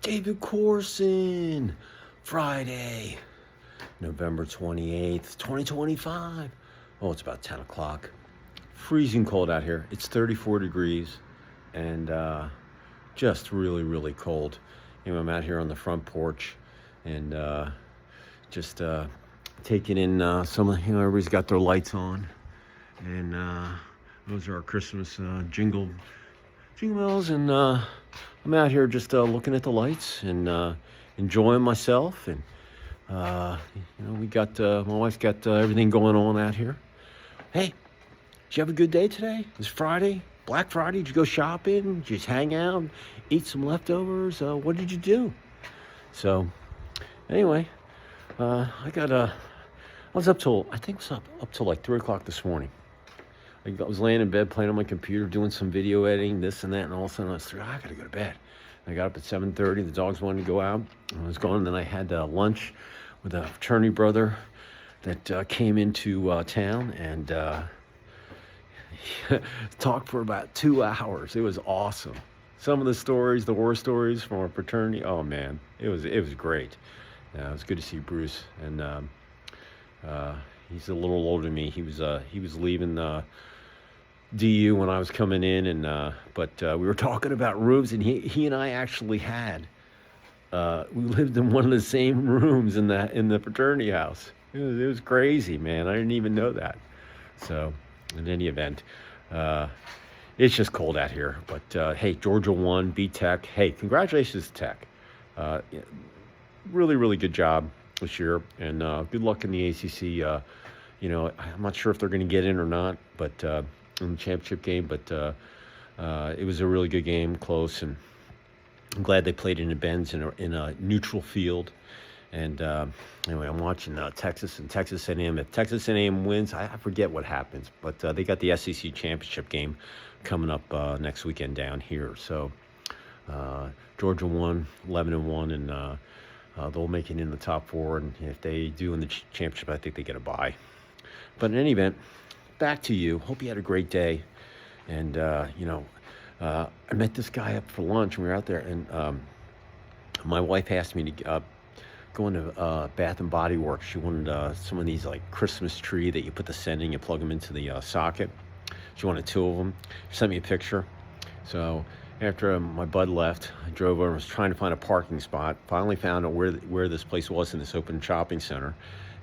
David Corson, Friday, November 28th, 2025. Oh, it's about 10 o'clock. Freezing cold out here. It's 34 degrees and just really, really cold. I'm out here on the front porch and just taking in some of, everybody's got their lights on. And those are our Christmas jingle bells. And I'm out here just looking at the lights and enjoying myself. And we got my wife's got everything going on out here. Hey, did you have a good day today? It's Friday, Black Friday. Did you go shopping? Did you just hang out, eat some leftovers? What did you do? So, anyway, I was up till up till like 3 o'clock this morning. I was laying in bed playing on my computer, doing some video editing, this and that, and all of a sudden I was like, I gotta go to bed. I got up at 7:30. The dogs wanted to go out. I was gone. Then I had lunch with a fraternity brother that came into town and talked for about 2 hours. It was awesome. Some of the stories, the war stories from our fraternity. Oh man, it was great. It was good to see Bruce, and he's a little older than me. He was leaving DU when I was coming in, and but we were talking about rooms, and he and I actually had we lived in one of the same rooms in the fraternity house. It was crazy, man. I didn't even know that. So, in any event, it's just cold out here. But hey, Georgia won, beat Tech. Hey, congratulations to Tech. Really, really good job this year, and good luck in the ACC. I'm not sure if they're going to get in or not, but in the championship game. But it was a really good game, close, and I'm glad they played in the Benz in a neutral field. And anyway, I'm watching Texas and Texas A&M. If Texas A&M wins, I forget what happens, but they got the SEC championship game coming up next weekend down here. So Georgia won, 11-1, and they'll make it in the top four. And if they do in the championship, I think they get a bye. But in any event, back to you. Hope you had a great day. And I met this guy up for lunch, and we were out there, and my wife asked me to go into Bath and Body Works. She wanted some of these like Christmas tree that you put the scent in, you plug them into the socket. She wanted 2 of them. She sent me a picture. So after my bud left, I drove over and was trying to find a parking spot. Finally found out where this place was in this open shopping center,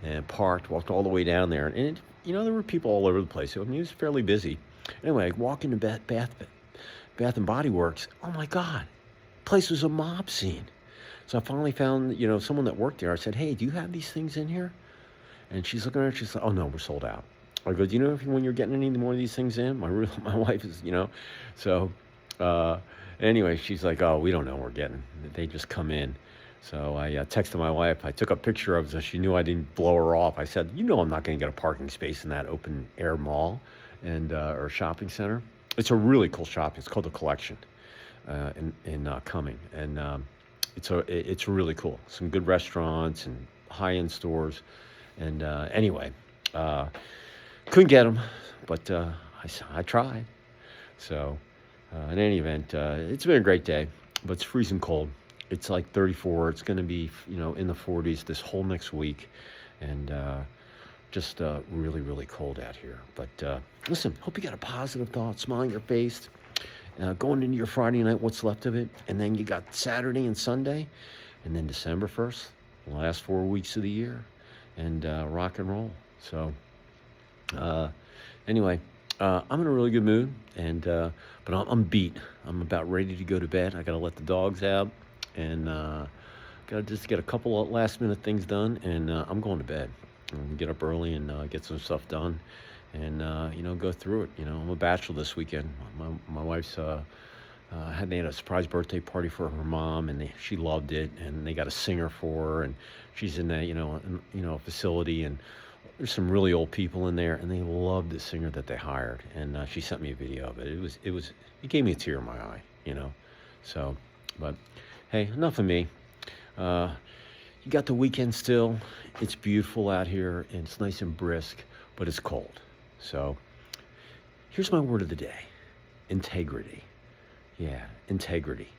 and parked, walked all the way down there. And there were people all over the place. So, it was fairly busy. Anyway, I walk into Bath and Body Works. Oh my God, place was a mob scene. So I finally found, someone that worked there. I said, hey, do you have these things in here? And she's looking at it. She's like, oh no, we're sold out. I go, do you know when you're getting any more of these things in? My wife is, So anyway, she's like, oh, we don't know. We're getting. They just come in. So I texted my wife. I took a picture of it so she knew I didn't blow her off. I said, I'm not going to get a parking space in that open air mall and or shopping center. It's a really cool shop. It's called The Collection in Cumming. And it's really cool. Some good restaurants and high-end stores. And anyway, couldn't get them, but I tried. So in any event, it's been a great day, but it's freezing cold. It's like 34. It's going to be, in the 40s this whole next week. And just really, really cold out here. But listen, hope you got a positive thought, smile on your face. Going into your Friday night, what's left of it. And then you got Saturday and Sunday. And then December 1st, the last 4 weeks of the year. And rock and roll. So anyway, I'm in a really good mood. And but I'm beat. I'm about ready to go to bed. I got to let the dogs out. And got to just get a couple of last minute things done. And I'm going to bed. I'm going to get up early and get some stuff done. And go through it. I'm a bachelor this weekend. My wife's they had a surprise birthday party for her mom, and she loved it. And they got a singer for her, and she's in a facility, and there's some really old people in there, and they loved the singer that they hired. And she sent me a video of it. It gave me a tear in my eye. So, but hey, enough of me. You got the weekend still. It's beautiful out here, and it's nice and brisk, but it's cold. So here's my word of the day. Integrity. Yeah, integrity.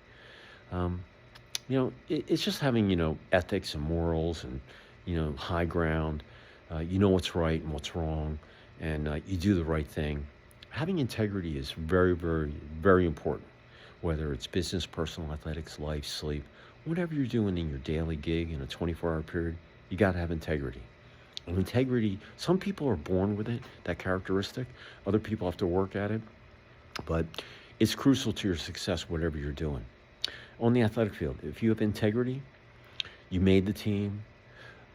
it's just having, ethics and morals and, high ground. You know what's right and what's wrong, and you do the right thing. Having integrity is very, very, very important, whether it's business, personal, athletics, life, sleep, whatever you're doing in your daily gig in a 24-hour period, you got to have integrity. And integrity, some people are born with it, that characteristic. Other people have to work at it, but it's crucial to your success, whatever you're doing. On the athletic field, if you have integrity, you made the team,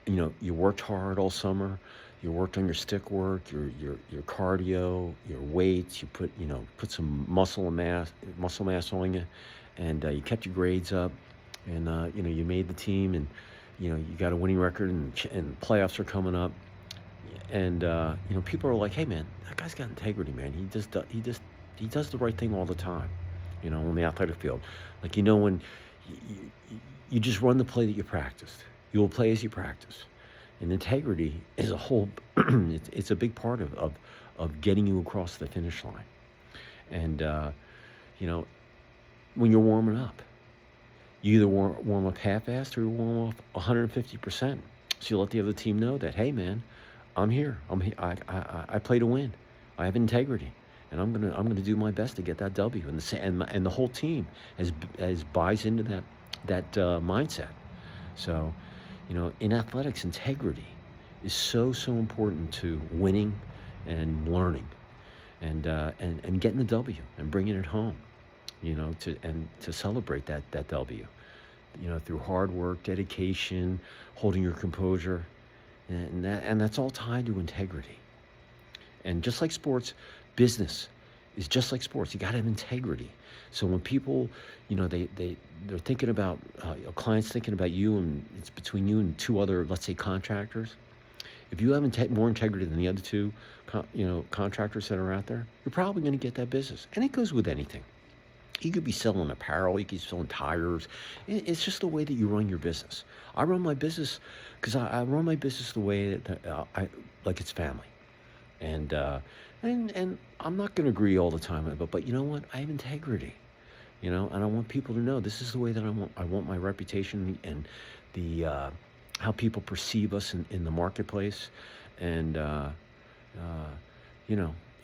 you worked hard all summer, you worked on your stick work, your cardio, your weights, you put some muscle mass on you, and you kept your grades up, and you made the team, and you got a winning record, and playoffs are coming up, and people are like, hey man, that guy's got integrity, man. He does the right thing all the time, on the athletic field. Like, when you just run the play that you practiced. You will play as you practice. And integrity is a whole, it's a big part of getting you across the finish line. And, when you're warming up, you either warm up half-assed or you warm up 150%. So you let the other team know that, hey man, I'm here. I play to win. I have integrity, and I'm gonna do my best to get that W. And the whole team as buys into that mindset. So, in athletics, integrity is so important to winning and learning, and getting the W and bringing it home. To celebrate that W. Through hard work, dedication, holding your composure, and that's all tied to integrity. And just like sports, business is just like sports. You got to have integrity. So when people, they're thinking about, clients thinking about you, and it's between you and two other, let's say, contractors. If you have more integrity than the other two, contractors that are out there, you're probably going to get that business. And it goes with anything. You could be selling apparel, you could be selling tires. It's just the way that you run your business. I run my business because I run my business the way that like it's family. And I'm not going to agree all the time, but you know what? I have integrity, and I want people to know this is the way that I want my reputation and the how people perceive us in the marketplace. And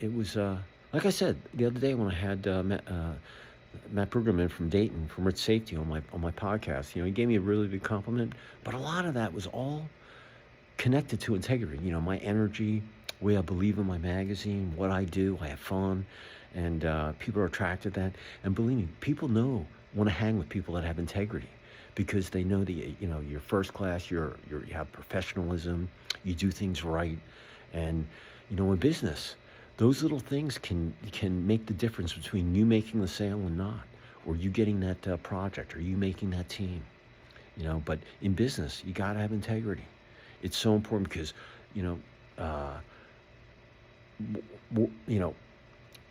it was like I said the other day when I had Matt Brueggemann from Dayton, from Rich Safety, on my podcast. He gave me a really big compliment, but a lot of that was all connected to integrity. My energy, the way I believe in my magazine, what I do, I have fun, and people are attracted to that. And believe me, people want to hang with people that have integrity, because they know that you're first class, you have professionalism, you do things right, and in business, those little things can make the difference between you making the sale and not, or you getting that project, or you making that team. But in business, you got to have integrity. It's so important because,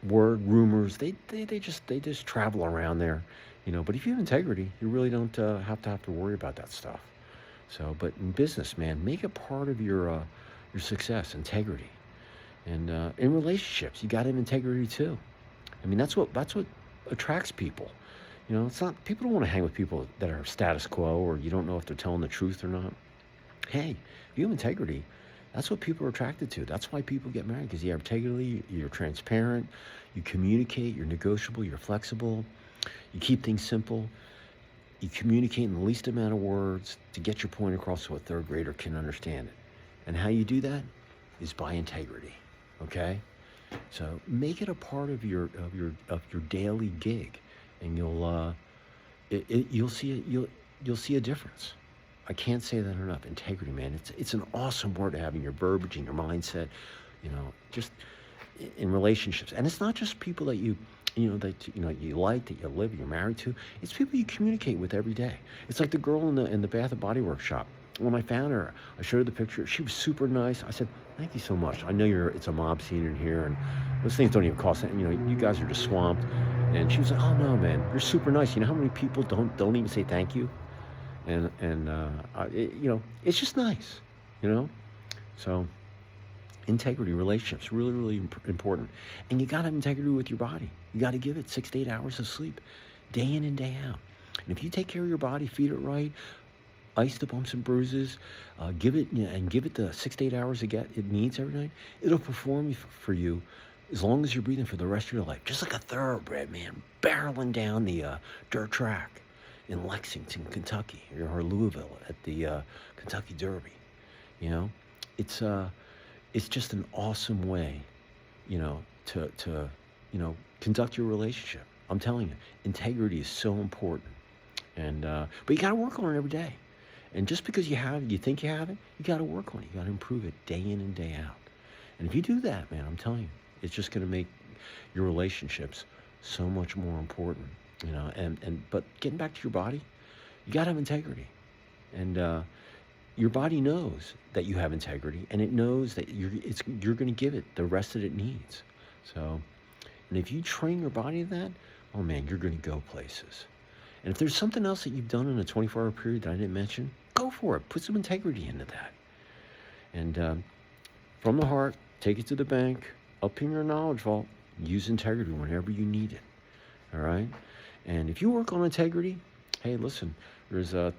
word, rumors, they just travel around there, But if you have integrity, you really don't have to worry about that stuff. So, but in business, man, make it part of your success, integrity. And in relationships, you got to have integrity too. I mean, that's what attracts people. It's not, people don't want to hang with people that are status quo, or you don't know if they're telling the truth or not. Hey, if you have integrity, that's what people are attracted to. That's why people get married, because you have integrity, you're transparent, you communicate, you're negotiable, you're flexible, you keep things simple, you communicate in the least amount of words to get your point across so a third grader can understand it. And how you do that is by integrity. Okay, so make it a part of your daily gig, and you'll see a difference. I can't say that enough. Integrity, man. It's an awesome word to have in your verbiage, in your mindset. Just in relationships, and it's not just people that you like, that you live, you're married to. It's people you communicate with every day. It's like the girl in the Bath and Body Works shop. When I found her, I showed her the picture. She was super nice. I said, "Thank you so much. I know it's a mob scene in here, and those things don't even cost anything. You guys are just swamped." And she was like, "Oh no, man, you're super nice. You know how many people don't even say thank you?" And it's just nice, So integrity, relationships, really, really important. And you got to have integrity with your body. You got to give it 6 to 8 hours of sleep, day in and day out. And if you take care of your body, feed it right, ice the bumps and bruises, give it the 6 to 8 hours it needs every night, it'll perform for you as long as you're breathing for the rest of your life. Just like a thoroughbred, man, barreling down the dirt track in Lexington, Kentucky, or Louisville at the Kentucky Derby. You know, it's just an awesome way, to conduct your relationship. I'm telling you, integrity is so important, and but you got to work on it every day. And just because you think you have it, you got to work on it. You got to improve it day in and day out. And if you do that, man, I'm telling you, it's just going to make your relationships so much more important. But getting back to your body, you got to have integrity, and your body knows that you have integrity, and it knows that you're going to give it the rest that it needs. So, and if you train your body to that, oh man, you're going to go places. And if there's something else that you've done in a 24-hour period that I didn't mention, go for it. Put some integrity into that. And from the heart, take it to the bank, up in your knowledge vault, use integrity whenever you need it. All right? And if you work on integrity, hey, listen, there's 2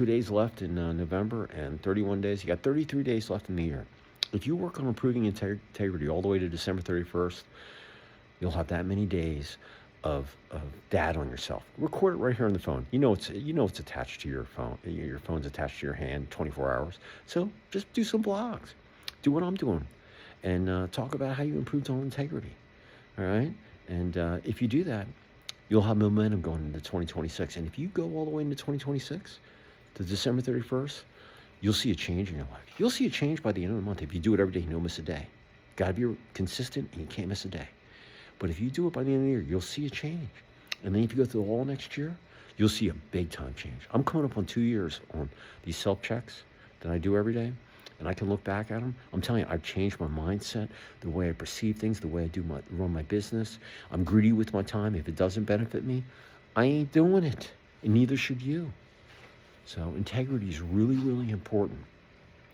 days left in November and 31 days. You got 33 days left in the year. If you work on improving integrity all the way to December 31st, you'll have that many days of data on yourself. Record it right here on the phone. It's attached to your phone. Your phone's attached to your hand 24 hours. So just do some blogs. Do what I'm doing. And talk about how you improved on integrity. All right? And if you do that, you'll have momentum going into 2026. And if you go all the way into 2026 to December 31st, you'll see a change in your life. You'll see a change by the end of the month. If you do it every day, you don't miss a day. Got to be consistent, and you can't miss a day. But if you do it by the end of the year, you'll see a change. And then if you go through the whole next year, you'll see a big time change. I'm coming up on 2 years on these self-checks that I do every day, and I can look back at them. I'm telling you, I've changed my mindset, the way I perceive things, the way I run my business. I'm greedy with my time. If it doesn't benefit me, I ain't doing it, and neither should you. So integrity is really, really important.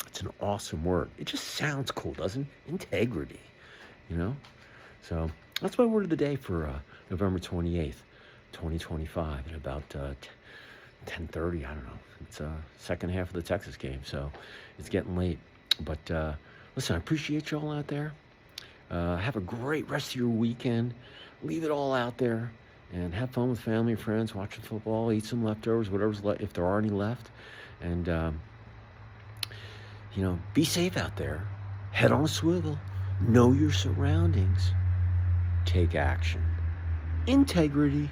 It's an awesome word. It just sounds cool, doesn't it? Integrity, So that's my word of the day for November 28th, 2025 at about 10:30. I don't know. It's second half of the Texas game, so it's getting late. But listen, I appreciate you all out there. Have a great rest of your weekend. Leave it all out there and have fun with family and friends, watching football, eat some leftovers, whatever's left, if there are any left. And, be safe out there. Head on a swivel. Know your surroundings. Take action. Integrity.